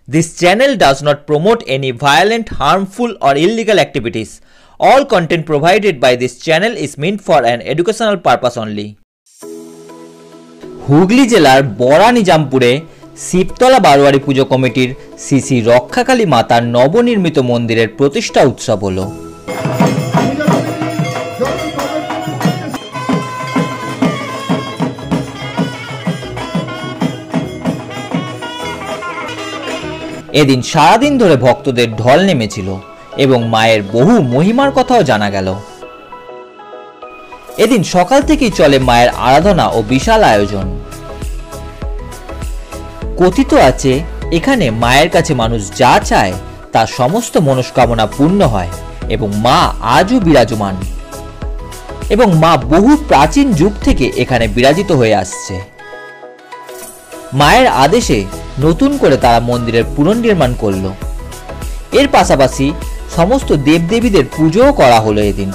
This channel does not promote any violent, harmful, or illegal activities. All content provided by this channel is meant for an educational purpose only. Hooghly জেলার বড়া নিজামপুরে শিবতলা বারোয়ারি পুজো কমিটির শ্রী শ্রী রক্ষাকালী মাতার নবনির্মিত মন্দিরের প্রতিষ্ঠা উৎসব হলো। এদিন সারাদিন ধরে ভক্তদের ঢল নেমেছিল এবং মায়ের বহু মহিমার কথাও জানা গেল। এদিন সকাল থেকেই চলে মায়ের আরাধনা ও বিশাল আয়োজন। কথিত আছে এখানে মায়ের কাছে মানুষ যা চায় তার সমস্ত মনস্কামনা পূর্ণ হয় এবং মা আজও বিরাজমান এবং মা বহু প্রাচীন যুগ থেকে এখানে বিরাজিত হয়ে আসছে। মায়ের আদেশে নতুন করে তারা মন্দিরের পুনর্নির্মাণ করল। এর পাশাপাশি সমস্ত দেবদেবীদের পুজোও করা হলো এদিন।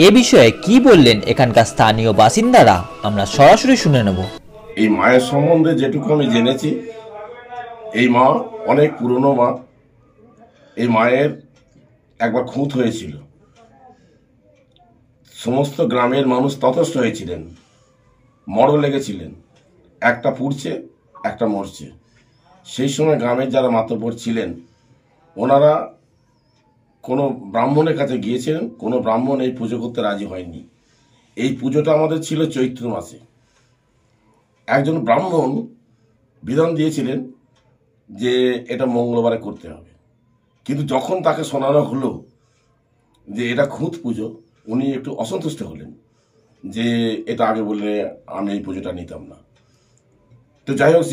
এ বিষয়ে কি বললেন এখানকার স্থানীয় বাসিন্দারা আমরা সরাসরি শুনে নেব। এই মায়ের সম্বন্ধে যেটুকু আমি জেনেছি, এই মা অনেক পুরনো মা। এই মায়ের একবার খুঁত হয়েছিল, সমস্ত গ্রামের মানুষ ততস্থ হয়েছিলেন, মরও লেগেছিলেন, একটা পুড়ছে একটা মরছে। সেই সময় গ্রামের যারা মাতব্বর ছিলেন ওনারা কোনো ব্রাহ্মণের কাছে গিয়েছিলেন, কোনো ব্রাহ্মণ এই পুজো করতে রাজি হয়নি। এই পুজোটা আমাদের ছিল চৈত্র মাসে। একজন ব্রাহ্মণ বিধান দিয়েছিলেন যে এটা মঙ্গলবারে করতে হবে, কিন্তু যখন তাকে শোনানো হলো যে এটা খুঁত পুজো, উনি একটু অসন্তুষ্ট হলেন যে এটা আগে বললে আমি এই পুজোটা নিতাম না। তো যাই হোক,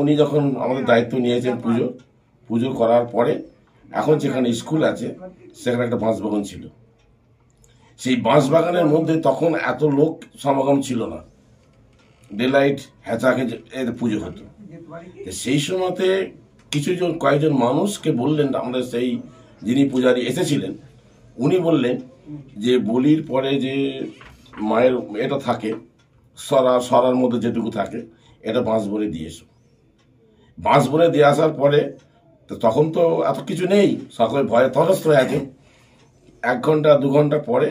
উনি যখন আমাদের দায়িত্ব নিয়েছেন পুজো করার পরে, এখন যেখানে স্কুল আছে সেখানে একটা বাঁশবাগান ছিল। সেই বাঁশবাগানের মধ্যে তখন এত লোক সমাগম ছিল না, ডেলাইট হ্যাচাকে এর পুজো হতো। সেই সময়তে কয়েকজন মানুষকে বললেন, আমাদের সেই যিনি পূজারী এসেছিলেন উনি বললেন যে বলির পরে যে মায়ের এটা থাকে সরার মধ্যে যেটুকু থাকে এটা বাঁশ বলে দিয়ে এসো। বাঁশ বলে দিয়ে আসার পরে তো তখন তো এত কিছু নেই, সকলে ভয়ে তটস্থ হয়ে আছে। 1 ঘন্টা 2 ঘন্টা পরে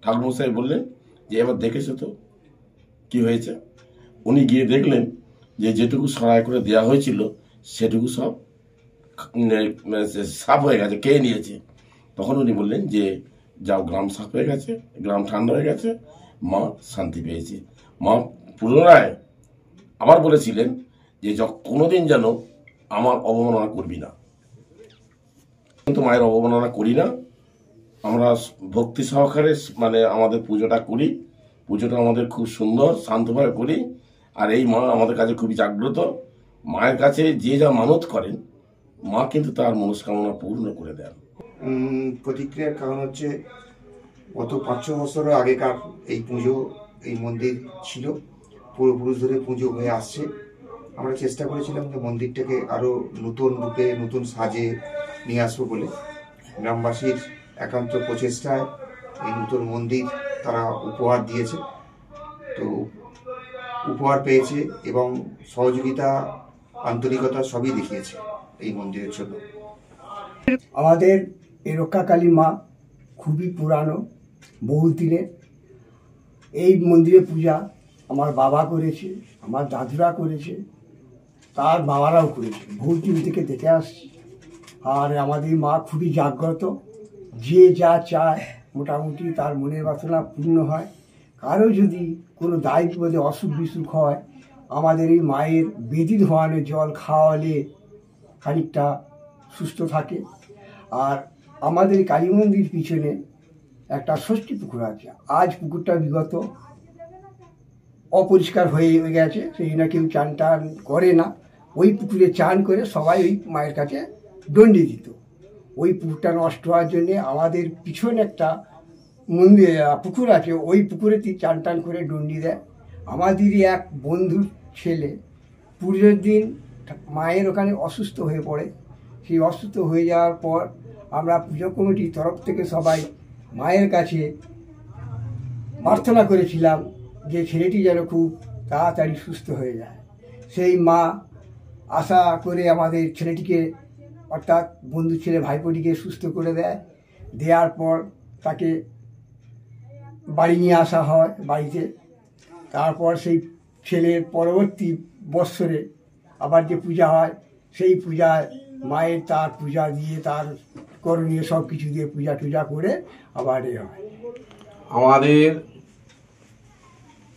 ঠাকুরমশাই বললেন যে এবার দেখেছো তো কি হয়েছে। উনি গিয়ে দেখলেন যে যেটুকু সরাই করে দেওয়া হয়েছিল সেটুকু সব সাফ হয়ে গেছে, খেয়ে নিয়েছে। তখন উনি বললেন যে যাও, গ্রাম সাফ হয়ে গেছে, গ্রাম ঠান্ডা হয়ে গেছে, মা শান্তি পেয়েছে। মা পুনরায় আবার বলেছিলেন যে কোনোদিন যেন আমার অবমাননা করবি না। কিন্তু মায়ের অবমাননা করি না, আমরা ভক্তি সহকারে আমাদের পুজোটা করি। পুজোটা আমাদের খুব সুন্দর শান্তভাবে করি। আর এই মা আমাদের কাছে খুবই জাগ্রত। মায়ের কাছে যে যা মানত করেন মা কিন্তু তার মনস্কামনা পূর্ণ করে দেন। প্রতিক্রিয়ার কারণ হচ্ছে গত 5-6 বছর আগেকার এই পুজো, এই মন্দির ছিল, পূর্বপুরুষ ধরে পুজো হয়ে আসছে। আমরা চেষ্টা করেছিলাম যে মন্দিরটাকে আরও নতুন রূপে নতুন সাজে নিয়ে আসবো বলে। গ্রামবাসীর একান্ত প্রচেষ্টায় এই নতুন মন্দির তারা উপহার দিয়েছে, তো উপহার পেয়েছে এবং সহযোগিতা আন্তরিকতা সবই দেখিয়েছে এই মন্দিরের জন্য। আমাদের এই রক্ষাকালী মা খুবই পুরানো, বহু দিনের। এই মন্দিরে পূজা আমার বাবা করেছে, আমার দাদুরা করেছে, তার বাবারাও করেছে, বহু দিন থেকে দেখে আসছি। আর আমাদের মা খুবই জাগ্রত, যে যা চায় মোটামুটি তার মনের বাসনা পূর্ণ হয়। কারো যদি কোনো দায় বিপদে অসুখ বিসুখ হয়, আমাদের এই মায়ের বেদি ধোয়ানো জল খাওয়ালে খানিকটা সুস্থ থাকে। আর আমাদের কালী মন্দির পিছনে একটা ষষ্ঠী পুকুর আছে। আজ পুকুরটা বিগত অপরিষ্কার হয়ে গেছে, সেই জন্য কেউ চান টান করে না। ওই পুকুরে চান করে সবাই ওই মায়ের কাছে দণ্ডি দিত। ওই পুকুরটা নষ্ট হওয়ার জন্যে আমাদের পিছনে একটা মন্দির পুকুর আছে, ওই পুকুরে চান টান করে দণ্ডি দেয়। আমাদেরই এক বন্ধুর ছেলে পুজোর দিন মায়ের ওখানে অসুস্থ হয়ে পড়ে। সেই অসুস্থ হয়ে যাওয়ার পর আমরা পুজো কমিটির তরফ থেকে সবাই মায়ের কাছে প্রার্থনা করেছিলাম যে ছেলেটি যেন খুব তাড়াতাড়ি সুস্থ হয়ে যায়। সেই মা আশা করে আমাদের ছেলেটিকে, অর্থাৎ বন্ধু ছেলে ভাইপোটিকে সুস্থ করে দেয়। দেওয়ার পর তাকে বাড়ি নিয়ে আসা হয় বাড়িতে। তারপর সেই ছেলের পরবর্তী বৎসরে আবার যে পূজা হয়, সেই পূজায় মায়ের তার পূজা দিয়ে, তার করণীয় সব কিছু দিয়ে পূজা টুজা করে আবার এ হয়। আমাদের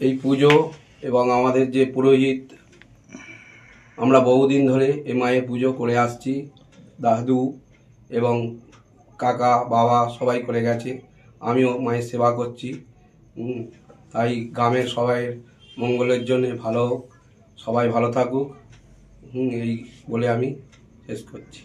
এই পুজো এবং আমাদের যে পুরোহিত, আমরা বহুদিন ধরে এই মায়ের পুজো করে আসছি। দাদু এবং কাকা বাবা সবাই করে গেছে, আমিও মায়ের সেবা করছি। তাই গ্রামের সবাই মঙ্গলের জন্য ভালো হোক, সবাই ভালো থাকুক, এই বলে আমি শেষ করছি।